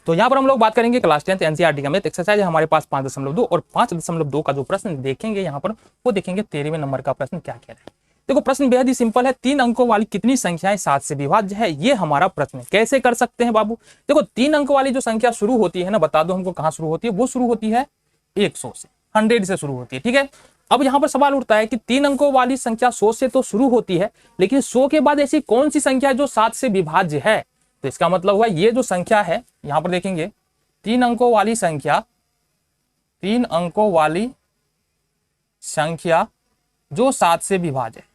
तो यहाँ पर हम लोग बात करेंगे क्लास 10th एनसीईआरटी का मैथ एक्सरसाइज है हमारे पास 5.2 और 5.2 का जो प्रश्न देखेंगे यहाँ पर वो देखेंगे 13वें नंबर का प्रश्न क्या कह रहा है। देखो प्रश्न बेहद ही सिंपल है, 3 अंकों वाली कितनी संख्याएं 7 से विभाज्य है, ये हमारा प्रश्न है। कैसे कर सकते हैं बाबू, देखो 3 अंक वाली जो संख्या शुरू होती है ना, बता दो हमको कहाँ शुरू होती है, वो शुरू होती है 100 से, 100 से शुरू होती है। ठीक है, अब यहाँ पर सवाल उठता है कि 3 अंकों वाली संख्या 100 से तो शुरू होती है, लेकिन 100 के बाद ऐसी कौन सी संख्या है जो 7 से विभाज्य है। तो इसका मतलब हुआ ये जो संख्या है यहाँ पर देखेंगे 3 अंकों वाली संख्या, 3 अंकों वाली संख्या जो 7 से विभाज्य है,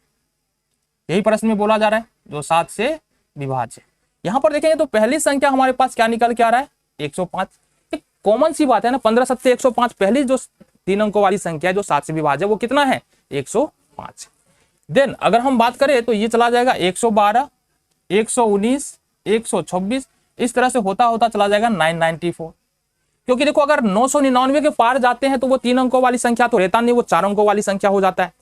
यही प्रश्न में बोला जा रहा है, जो 7 से विभाज्य है। यहां पर देखेंगे तो पहली संख्या हमारे पास क्या निकल के आ रहा है 105। एक कॉमन सी बात है ना, 15 7 105, पहली जो 3 अंकों वाली संख्या है जो 7 से विभाज्य है वो कितना है 105। देन अगर हम बात करें तो ये चला जाएगा 112, 119, 126, इस तरह से होता होता चला जाएगा 994। क्योंकि देखो अगर 999 के पार जाते हैं तो वो 3 अंकों वाली संख्या तो रहता नहीं, वो 4 अंकों वाली संख्या हो जाता है।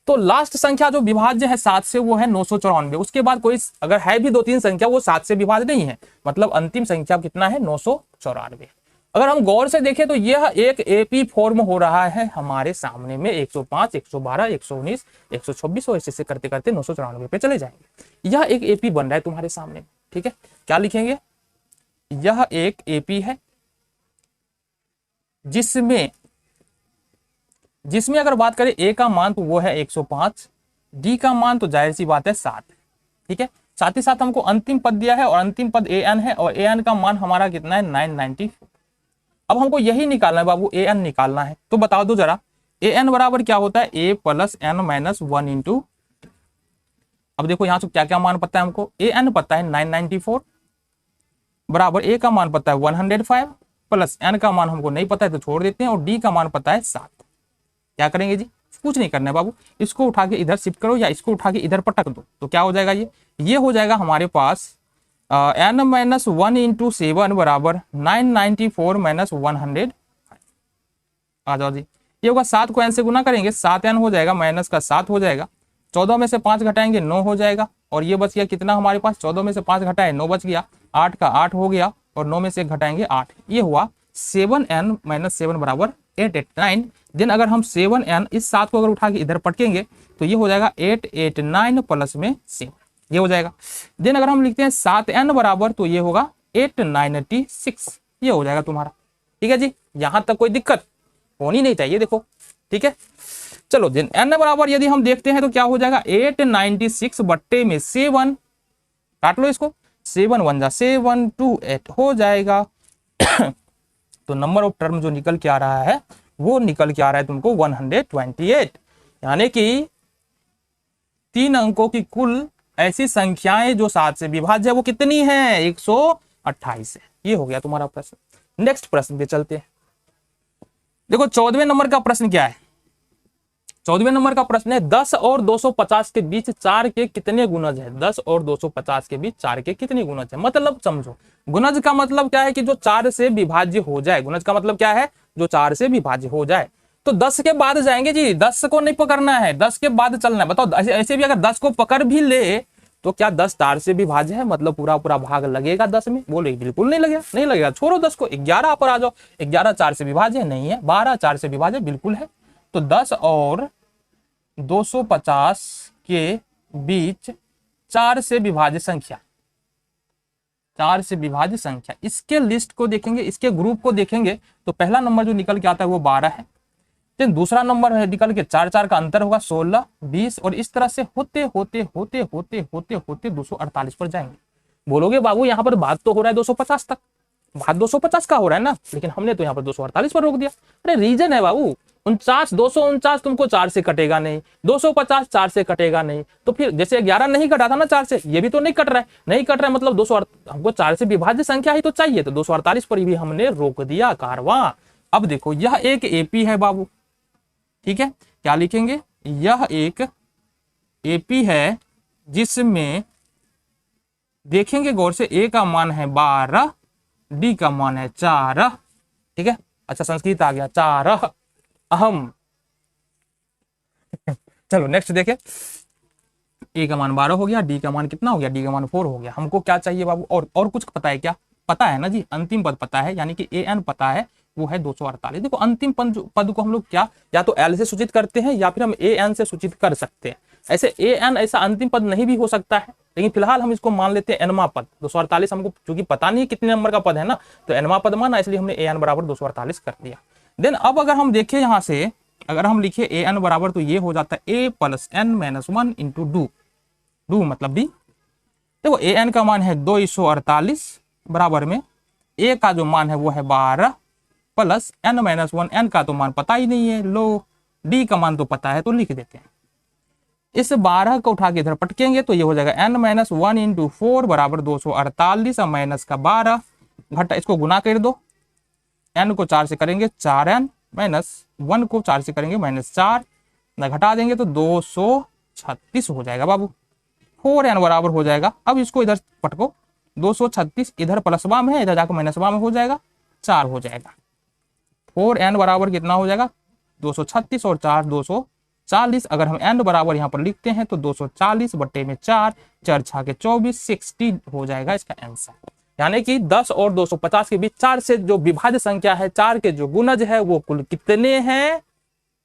तो लास्ट संख्या जो विभाज्य है 7 से वो है 994। उसके बाद कोई अगर है भी 2-3 संख्या वो 7 से विभाज्य नहीं है, मतलब अंतिम संख्या कितना है 994। अगर हम गौर से देखें तो यह एक एपी फॉर्म हो रहा है हमारे सामने में, 105, 112, 119, 126 और ऐसे करते करते 994 पे चले जाएंगे। यह एक एपी बन रहा है तुम्हारे सामने। ठीक है, क्या लिखेंगे, यह एक एपी है जिसमें अगर बात करें ए का मान तो वो है 105, डी का मान तो जाहिर सी बात है 7। ठीक है, साथ ही साथ हमको अंतिम पद दिया है और अंतिम पद ए एन है और ए एन का मान हमारा कितना है 994। अब हमको यही निकालना है बाबू, ए एन निकालना है। तो बता दो जरा ए एन बराबर क्या होता है, A plus N minus 1 into. अब देखो यहां से क्या क्या मान पता है हमको, ए एन पता है 994 बराबर ए का मान पता है 105 प्लस एन का मान हमको नहीं पता है तो छोड़ देते हैं, और डी का मान पता है 7। क्या करेंगे जी, कुछ नहीं करना है बाबू, इसको उठा के इधर शिफ्ट करो या इसको उठा के इधर पटक दो तो क्या हो जाएगा, ये हो जाएगा हमारे पास एन माइनस 1 इंटू 7 बराबर 994 माइनस 100। आ जाओ जी, ये होगा 7 को एन से गुना करेंगे 7 एन हो जाएगा, माइनस का 7 हो जाएगा, 14 में से 5 घटाएंगे 9 हो जाएगा, और ये बच गया कितना हमारे पास, 14 में से 5 घटाए 9 बच गया, 8 का 8 हो गया, और 9 में से घटाएंगे 8, ये हुआ 7n माइनस 7 बराबर 889। देन अगर हम 7n इस 7 को अगर उठा के इधर पटकेंगे तो ये हो जाएगा 889 प्लस में 7, ये हो जाएगा। देन अगर हम लिखते हैं 7n बराबर तो ये होगा 896, ये हो जाएगा तुम्हारा। ठीक है जी, यहां तक कोई दिक्कत होनी नहीं चाहिए, देखो ठीक है। चलो देन n बराबर यदि हम देखते हैं तो क्या हो जाएगा 896 बट्टे में 7, काट लो इसको, 7 1 जा 7 2 8 हो जाएगा। तो नंबर ऑफ टर्म जो निकल के आ रहा है वो निकल के आ रहा है तुमको 128, यानी कि 3 अंकों की कुल ऐसी संख्याएं जो 7 से विभाज्य है वो कितनी है 128 है। ये हो गया तुम्हारा प्रश्न। नेक्स्ट प्रश्न पे चलते हैं। देखो 14वें नंबर का प्रश्न क्या है, 14वें नंबर का प्रश्न है 10 और 250 के बीच 4 के कितने गुणज है। 10 और 250 के बीच 4 के कितने गुणज है, मतलब समझो, गुणज का मतलब क्या है कि जो 4 से विभाज्य हो जाए। गुणज का मतलब क्या है, जो 4 से विभाज्य हो जाए। तो 10 के बाद जाएंगे जी, 10 को नहीं पकड़ना है, 10 के बाद चलना है। बताओ ऐसे भी अगर 10 को पकड़ भी ले तो क्या 10 4 से विभाज्य है, मतलब पूरा पूरा भाग लगेगा 10 में, बोले बिल्कुल नहीं लगेगा, नहीं लगेगा, छोड़ो 10 को। 11 पर आ जाओ, 11 4 से विभाज्य नहीं है, 12 4 से विभाज्य बिल्कुल है। तो 10 और 250 के बीच 4 से विभाज्य संख्या, 4 से विभाज्य संख्या, इसके लिस्ट को देखेंगे, इसके ग्रुप को देखेंगे तो पहला नंबर जो निकल के आता है वो 12 है। फिर दूसरा नंबर है निकल के 4 4 का अंतर होगा 16 20, और इस तरह से होते होते होते होते होते होते 248 पर जाएंगे। बोलोगे बाबू यहाँ पर बात तो हो रहा है 250 तक, बात 250 का हो रहा है ना, लेकिन हमने तो यहाँ पर 248 पर रोक दिया। अरे रीजन है बाबू, 249 तुमको 4 से कटेगा नहीं, 250 4 से कटेगा नहीं, तो फिर जैसे 11 नहीं कटा था ना 4 से, ये भी तो नहीं कट रहा है, नहीं कट रहा है मतलब 200, हमको 4 से विभाज्य संख्या ही तो चाहिए, तो 248 पर भी हमने रोक दिया कारवां। अब देखो यह एक एपी है बाबू, ठीक है, क्या लिखेंगे, यह एक एपी है जिसमें देखेंगे गौर से ए का मान है 12, डी का मान है 4, ठीक है, अच्छा संस्कृत आ गया 4 अहम। चलो नेक्स्ट देखें, ए का मान 12 हो गया, डी का मान कितना हो गया, डी का मान 4 हो गया। हमको क्या चाहिए बाबू, और कुछ पता है क्या, पता है ना जी, अंतिम पद पता है, यानी कि ए एन पता है, वो है 248। देखो अंतिम पद को हम लोग क्या या तो एल से सूचित करते हैं या फिर हम ए एन से सूचित कर सकते हैं। ऐसे ए एन ऐसा अंतिम पद नहीं भी हो सकता है, लेकिन फिलहाल हम इसको मान लेते हैं एनवा पद। 248 हमको चूंकि पता नहीं कितने नंबर का पद है ना, तो एनवा पद माना, इसलिए हमने ए एन बराबर 248 कर दिया। देन अब अगर हम देखें यहाँ से, अगर हम लिखे ए एन बराबर, तो ये हो जाता है A plus N minus 1 into d मतलब डी। देखो ए एन का मान है 248 बराबर में ए का जो मान है वो है 12 प्लस एन माइनस 1, एन का तो मान पता ही नहीं है, लो डी का मान तो पता है, तो लिख देते हैं। इस 12 को उठा के इधर पटकेंगे तो ये हो जाएगा n माइनस 1 इंटू 4 बराबर 248 माइनस का 12 घटा, इसको गुना कर दो, n को 4 से करेंगे 4n माइनस 1 को 4 से करेंगे माइनस 4, ना घटा देंगे तो 236 हो जाएगा बाबू। 4n बराबर हो जाएगा, अब इसको इधर पटको, 236 इधर प्लसवा में है, इधर जाकर माइनसवा में हो जाएगा, 4 हो जाएगा। 4n बराबर कितना हो जाएगा 236 और 4 240। अगर हम n बराबर यहाँ पर लिखते हैं तो 240 बट्टे में 4, 4 छा के 24, 60 हो जाएगा इसका आंसर। यानी कि 10 और 250 के बीच 4 से जो विभाज्य संख्या है, 4 के जो गुणज है वो कुल कितने हैं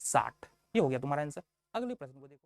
60। ये हो गया तुम्हारा आंसर। अगले प्रश्न को देखो।